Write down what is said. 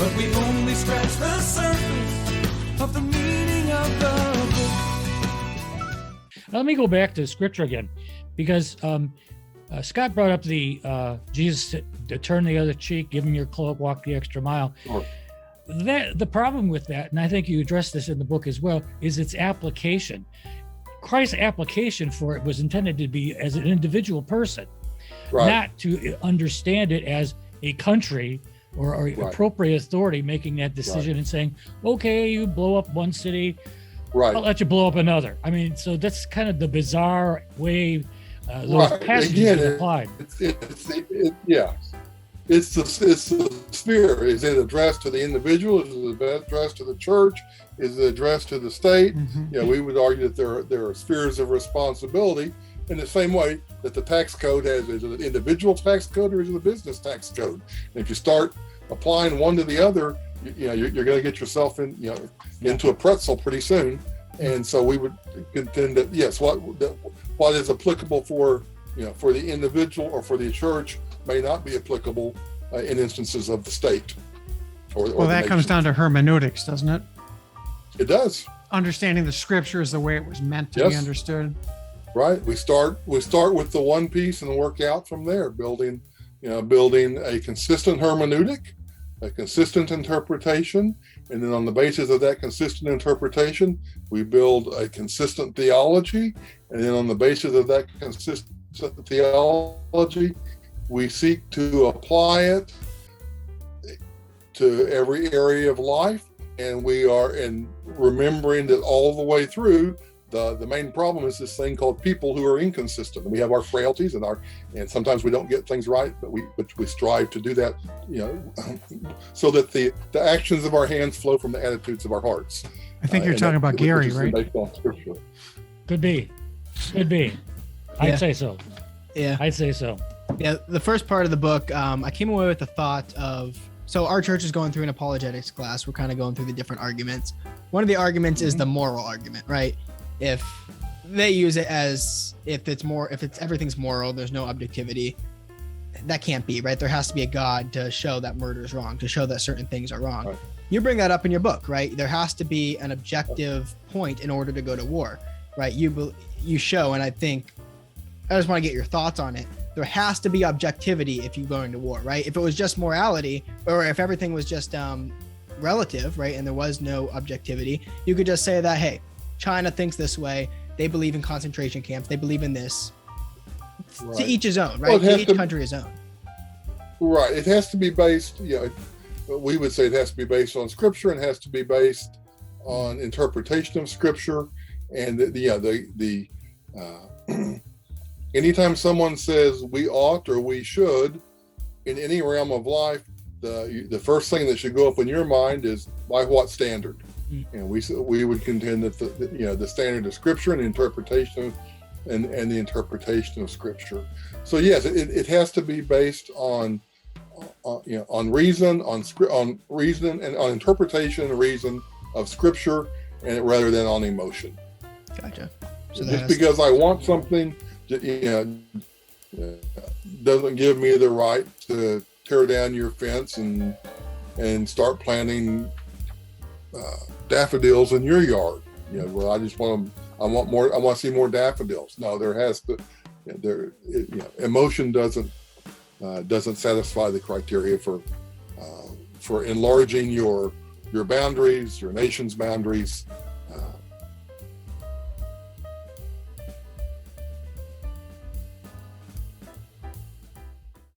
but we only scratch the surface of the meaning of the book. Now, let me go back to scripture again, because Scott brought up the Jesus to turn the other cheek, give him your cloak, walk the extra mile. Sure. The problem with that, and I think you address this in the book as well, is its application. Christ's application for it was intended to be as an individual person, Right. not to understand it as a country or Right. appropriate authority making that decision Right. and saying, okay, you blow up one city, Right. I'll let you blow up another. I mean, so that's kind of the bizarre way those Right. passages Again, are applied. It's the sphere. Is it addressed to the individual? Is it addressed to the church? Is it addressed to the state? Mm-hmm. We would argue that there are spheres of responsibility in the same way that the tax code has. Is it an individual tax code or is it a business tax code? And if you start applying one to the other, you're going to get yourself into a pretzel pretty soon. And so we would contend that yes, what is applicable for the individual or for the church may not be applicable in instances of the state. Well, that comes down to hermeneutics, doesn't it? It does. Understanding the scriptures the way it was meant to be understood. Right. We start with the one piece and work out from there, building a consistent hermeneutic, a consistent interpretation, and then on the basis of that consistent interpretation, we build a consistent theology, and then on the basis of that consistent theology, we seek to apply it to every area of life, and we are remembering that all the way through. The main problem is this thing called people who are inconsistent. We have our frailties and sometimes we don't get things right, but we strive to do that, so that the actions of our hands flow from the attitudes of our hearts. I think you're talking about Gary, right? Based on scripture. Could be. I'd say so. Yeah. I'd say so. Yeah. The first part of the book, I came away with the thought of, so our church is going through an apologetics class. We're kind of going through the different arguments. One of the arguments is the moral argument, right? If they use it as if everything's moral, there's no objectivity. That can't be, right? There has to be a God to show that murder is wrong, to show that certain things are wrong. Right. You bring that up in your book, right? There has to be an objective point in order to go to war, right? You show, and I think I just want to get your thoughts on it. There has to be objectivity if you're going to war, right? If it was just morality, or if everything was just relative, right, and there was no objectivity, you could just say that, hey, China thinks this way. They believe in concentration camps. They believe in this. Right. To each his own, right? To each country his own. Right. It has to be based. We would say it has to be based on scripture and has to be based on interpretation of scripture. And anytime someone says we ought or we should in any realm of life, the first thing that should go up in your mind is by what standard. And we would contend that the standard of scripture and the interpretation of scripture. So yes, it has to be based on reason, on reason and on interpretation and reason of scripture, and rather than on emotion. Gotcha. So just because I want something, doesn't give me the right to tear down your fence and start planting daffodils in your yard. Well, I want to see more daffodils. No, there has to. Emotion doesn't satisfy the criteria for enlarging your boundaries, your nation's boundaries.